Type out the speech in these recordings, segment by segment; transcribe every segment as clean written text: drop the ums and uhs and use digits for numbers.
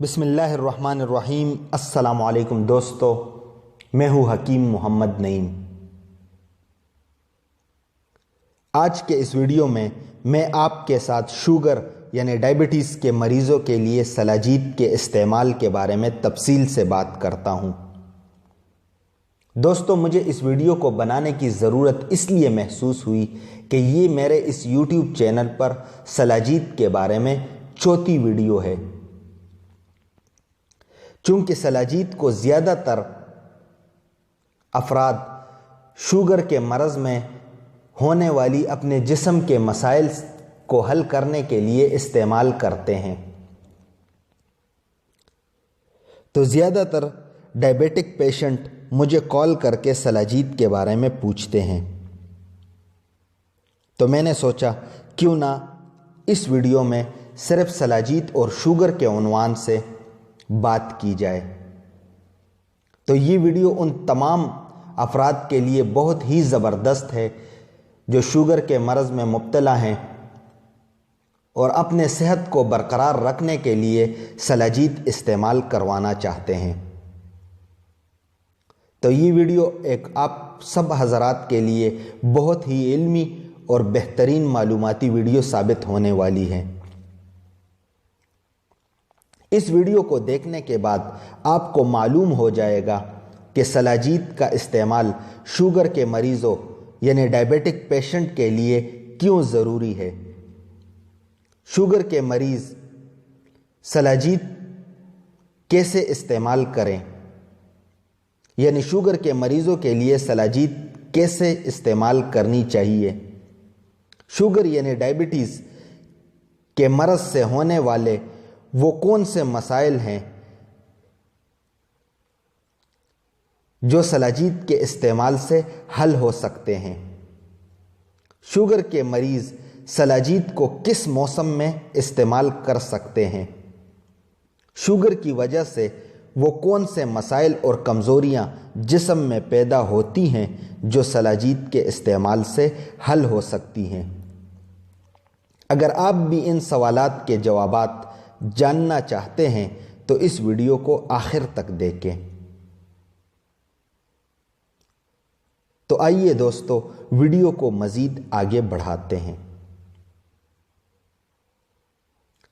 بسم اللہ الرحمن الرحیم۔ السلام علیکم دوستو، میں ہوں حکیم محمد نعیم۔ آج کے اس ویڈیو میں آپ کے ساتھ شوگر یعنی ڈائبٹیز کے مریضوں کے لیے سلاجید کے استعمال کے بارے میں تفصیل سے بات کرتا ہوں۔ دوستو، مجھے اس ویڈیو کو بنانے کی ضرورت اس لیے محسوس ہوئی کہ یہ میرے اس یوٹیوب چینل پر سلاجید کے بارے میں چوتھی ویڈیو ہے۔ چونکہ سلاجید کو زیادہ تر افراد شوگر کے مرض میں ہونے والی اپنے جسم کے مسائل کو حل کرنے کے لیے استعمال کرتے ہیں، تو زیادہ تر ڈائبیٹک پیشنٹ مجھے کال کر کے سلاجید کے بارے میں پوچھتے ہیں، تو میں نے سوچا کیوں نہ اس ویڈیو میں صرف سلاجید اور شوگر کے عنوان سے بات کی جائے۔ تو یہ ویڈیو ان تمام افراد کے لیے بہت ہی زبردست ہے جو شوگر کے مرض میں مبتلا ہیں اور اپنے صحت کو برقرار رکھنے کے لیے سلاجید استعمال کروانا چاہتے ہیں۔ تو یہ ویڈیو ایک آپ سب حضرات کے لیے بہت ہی علمی اور بہترین معلوماتی ویڈیو ثابت ہونے والی ہے۔ اس ویڈیو کو دیکھنے کے بعد آپ کو معلوم ہو جائے گا کہ سلاجید کا استعمال شوگر کے مریضوں یعنی ڈائبیٹک پیشنٹ کے لیے کیوں ضروری ہے۔ شوگر کے مریض سلاجید کیسے استعمال کریں، یعنی شوگر کے مریضوں کے لیے سلاجید کیسے استعمال کرنی چاہیے۔ شوگر یعنی ڈائبٹیز کے مرض سے ہونے والے وہ کون سے مسائل ہیں جو سلاجید کے استعمال سے حل ہو سکتے ہیں۔ شوگر کے مریض سلاجید کو کس موسم میں استعمال کر سکتے ہیں۔ شوگر کی وجہ سے وہ کون سے مسائل اور کمزوریاں جسم میں پیدا ہوتی ہیں جو سلاجید کے استعمال سے حل ہو سکتی ہیں۔ اگر آپ بھی ان سوالات کے جوابات جاننا چاہتے ہیں تو اس ویڈیو کو آخر تک دیکھیں۔ تو آئیے دوستو، ویڈیو کو مزید آگے بڑھاتے ہیں۔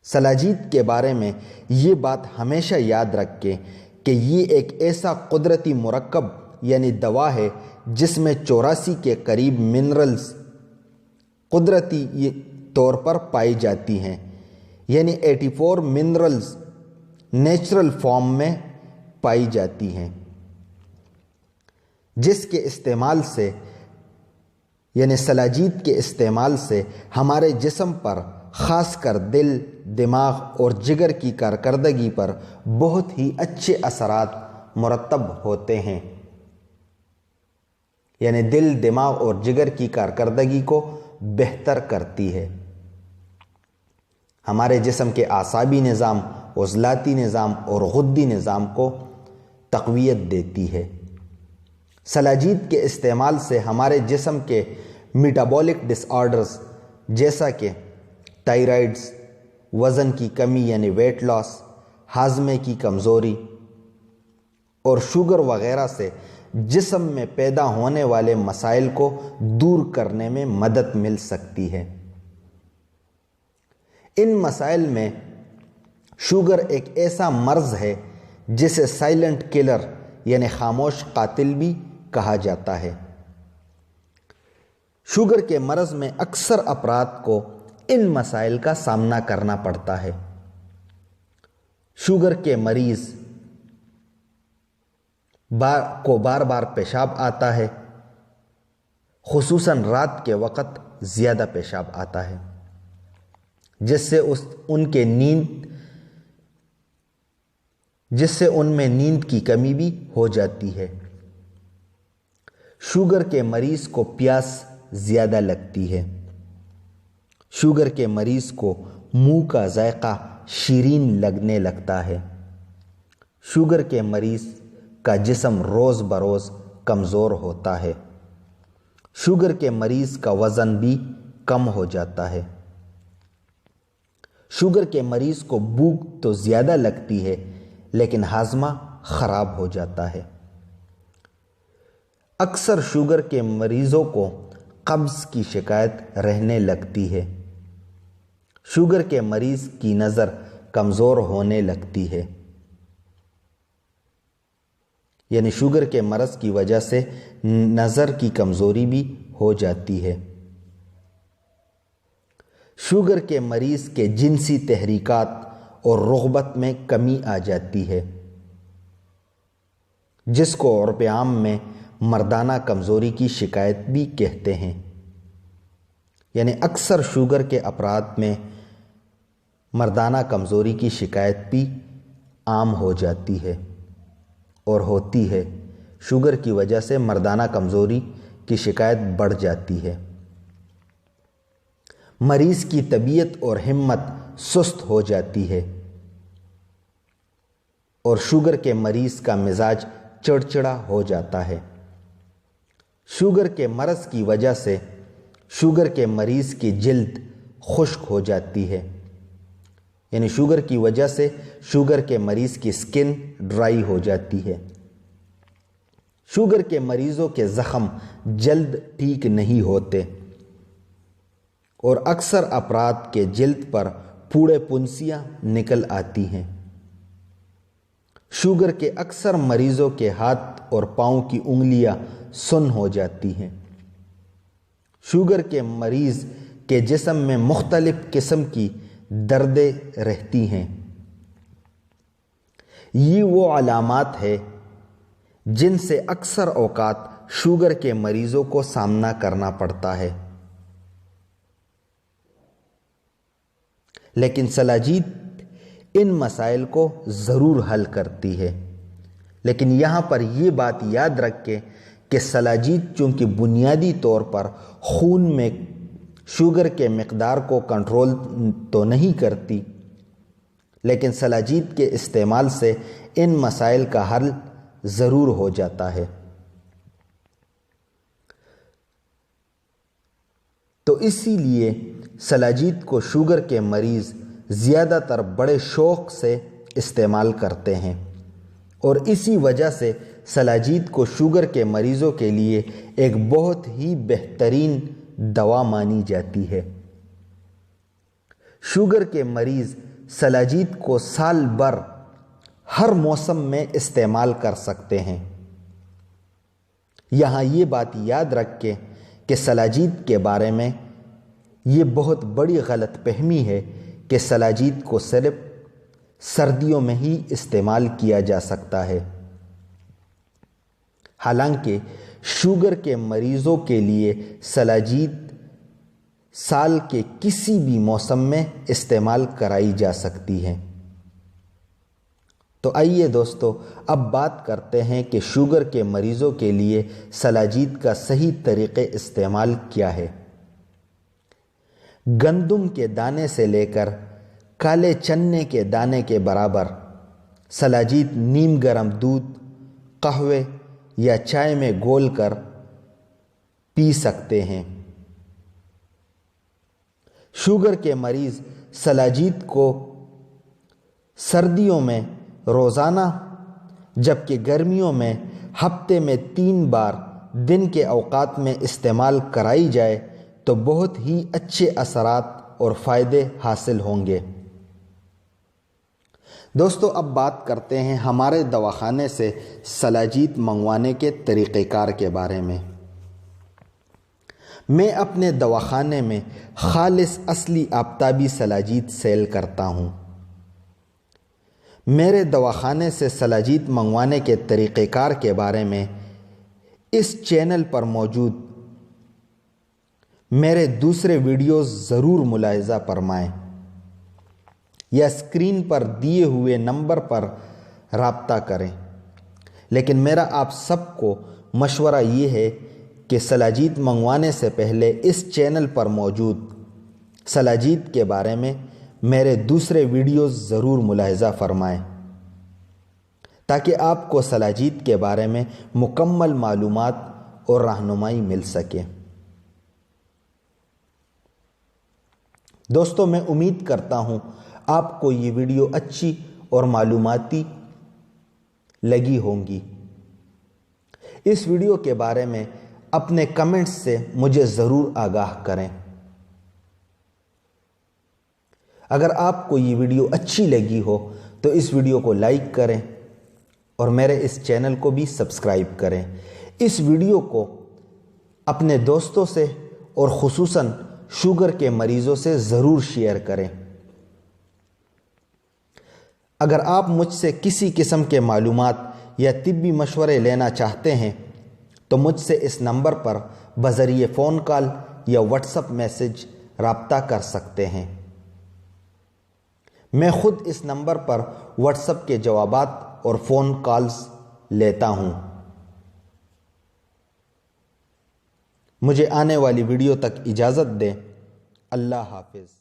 سلاجید کے بارے میں یہ بات ہمیشہ یاد رکھیں کہ یہ ایک ایسا قدرتی مرکب یعنی دوا ہے جس میں 84 کے قریب منرلز قدرتی طور پر پائی جاتی ہیں، یعنی 84 منرلز نیچرل فارم میں پائی جاتی ہیں، جس کے استعمال سے یعنی سلاجید کے استعمال سے ہمارے جسم پر خاص کر دل، دماغ اور جگر کی کارکردگی پر بہت ہی اچھے اثرات مرتب ہوتے ہیں، یعنی دل، دماغ اور جگر کی کارکردگی کو بہتر کرتی ہے، ہمارے جسم کے اعصابی نظام، عضلاتی نظام اور غدی نظام کو تقویت دیتی ہے۔ سلاجید کے استعمال سے ہمارے جسم کے میٹابولک ڈس آرڈرز جیسا کہ تائرائڈز، وزن کی کمی یعنی ویٹ لاس، ہاضمے کی کمزوری اور شوگر وغیرہ سے جسم میں پیدا ہونے والے مسائل کو دور کرنے میں مدد مل سکتی ہے۔ ان مسائل میں شوگر ایک ایسا مرض ہے جسے سائلنٹ کلر یعنی خاموش قاتل بھی کہا جاتا ہے۔ شوگر کے مرض میں اکثر افراد کو ان مسائل کا سامنا کرنا پڑتا ہے۔ شوگر کے مریض کو بار بار پیشاب آتا ہے، خصوصاً رات کے وقت زیادہ پیشاب آتا ہے، جس سے ان میں نیند کی کمی بھی ہو جاتی ہے۔ شوگر کے مریض کو پیاس زیادہ لگتی ہے۔ شوگر کے مریض کو منہ کا ذائقہ شیرین لگنے لگتا ہے۔ شوگر کے مریض کا جسم روز بروز کمزور ہوتا ہے۔ شوگر کے مریض کا وزن بھی کم ہو جاتا ہے۔ شوگر کے مریض کو بھوک تو زیادہ لگتی ہے لیکن ہاضمہ خراب ہو جاتا ہے۔ اکثر شوگر کے مریضوں کو قبض کی شکایت رہنے لگتی ہے۔ شوگر کے مریض کی نظر کمزور ہونے لگتی ہے، یعنی شوگر کے مرض کی وجہ سے نظر کی کمزوری بھی ہو جاتی ہے۔ شوگر کے مریض کے جنسی تحریکات اور رغبت میں کمی آ جاتی ہے، جس کو عرف عام میں مردانہ کمزوری کی شکایت بھی کہتے ہیں۔ یعنی اکثر شوگر کے افراد میں مردانہ کمزوری کی شکایت بھی عام ہو جاتی ہے اور ہوتی ہے۔ شوگر کی وجہ سے مردانہ کمزوری کی شکایت بڑھ جاتی ہے۔ مریض کی طبیعت اور ہمت سست ہو جاتی ہے اور شوگر کے مریض کا مزاج چڑچڑا ہو جاتا ہے۔ شوگر کے مرض کی وجہ سے شوگر کے مریض کی جلد خشک ہو جاتی ہے، یعنی شوگر کی وجہ سے شوگر کے مریض کی سکن ڈرائی ہو جاتی ہے۔ شوگر کے مریضوں کے زخم جلد ٹھیک نہیں ہوتے اور اکثر افراد کے جلد پر پھوڑے پھنسیاں نکل آتی ہیں۔ شوگر کے اکثر مریضوں کے ہاتھ اور پاؤں کی انگلیاں سن ہو جاتی ہیں۔ شوگر کے مریض کے جسم میں مختلف قسم کی دردیں رہتی ہیں۔ یہ وہ علامات ہے جن سے اکثر اوقات شوگر کے مریضوں کو سامنا کرنا پڑتا ہے۔ لیکن سلاجید ان مسائل کو ضرور حل کرتی ہے۔ لیکن یہاں پر یہ بات یاد رکھیں کہ سلاجید چونکہ بنیادی طور پر خون میں شوگر کے مقدار کو کنٹرول تو نہیں کرتی، لیکن سلاجید کے استعمال سے ان مسائل کا حل ضرور ہو جاتا ہے۔ تو اسی لیے سلاجید کو شوگر کے مریض زیادہ تر بڑے شوق سے استعمال کرتے ہیں اور اسی وجہ سے سلاجید کو شوگر کے مریضوں کے لیے ایک بہت ہی بہترین دوا مانی جاتی ہے۔ شوگر کے مریض سلاجید کو سال بھر ہر موسم میں استعمال کر سکتے ہیں۔ یہاں یہ بات یاد رکھیں کہ سلاجید کے بارے میں یہ بہت بڑی غلط فہمی ہے کہ سلاجید کو صرف سردیوں میں ہی استعمال کیا جا سکتا ہے۔ حالانکہ شوگر کے مریضوں کے لیے سلاجید سال کے کسی بھی موسم میں استعمال کرائی جا سکتی ہے۔ تو آئیے دوستو اب بات کرتے ہیں کہ شوگر کے مریضوں کے لیے سلاجید کا صحیح طریقے استعمال کیا ہے۔ گندم کے دانے سے لے کر کالے چنے کے دانے کے برابر سلاجید نیم گرم دودھ، قہوے یا چائے میں گھول کر پی سکتے ہیں۔ شوگر کے مریض سلاجید کو سردیوں میں روزانہ جبکہ گرمیوں میں ہفتے میں 3 بار دن کے اوقات میں استعمال کرائی جائے تو بہت ہی اچھے اثرات اور فائدے حاصل ہوں گے۔ دوستو اب بات کرتے ہیں ہمارے دواخانے سے سلاجید منگوانے کے طریقہ کار کے بارے میں۔ میں اپنے دواخانے میں خالص اصلی آفتابی سلاجید سیل کرتا ہوں۔ میرے دواخانے سے سلاجید منگوانے کے طریقہ کار کے بارے میں اس چینل پر موجود میرے دوسرے ویڈیوز ضرور ملاحظہ فرمائیں یا اسکرین پر دیے ہوئے نمبر پر رابطہ کریں۔ لیکن میرا آپ سب کو مشورہ یہ ہے کہ سلاجید منگوانے سے پہلے اس چینل پر موجود سلاجید کے بارے میں میرے دوسرے ویڈیوز ضرور ملاحظہ فرمائیں تاکہ آپ کو سلاجید کے بارے میں مکمل معلومات اور رہنمائی مل سکے۔ دوستوں میں امید کرتا ہوں آپ کو یہ ویڈیو اچھی اور معلوماتی لگی ہوں گی۔ اس ویڈیو کے بارے میں اپنے کمنٹس سے مجھے ضرور آگاہ کریں۔ اگر آپ کو یہ ویڈیو اچھی لگی ہو تو اس ویڈیو کو لائک کریں اور میرے اس چینل کو بھی سبسکرائب کریں۔ اس ویڈیو کو اپنے دوستوں سے اور خصوصاً شوگر کے مریضوں سے ضرور شیئر کریں۔ اگر آپ مجھ سے کسی قسم کے معلومات یا طبی مشورے لینا چاہتے ہیں تو مجھ سے اس نمبر پر بذریعہ فون کال یا واٹس ایپ میسج رابطہ کر سکتے ہیں۔ میں خود اس نمبر پر واٹس ایپ کے جوابات اور فون کالز لیتا ہوں۔ مجھے آنے والی ویڈیو تک اجازت دیں۔ اللہ حافظ۔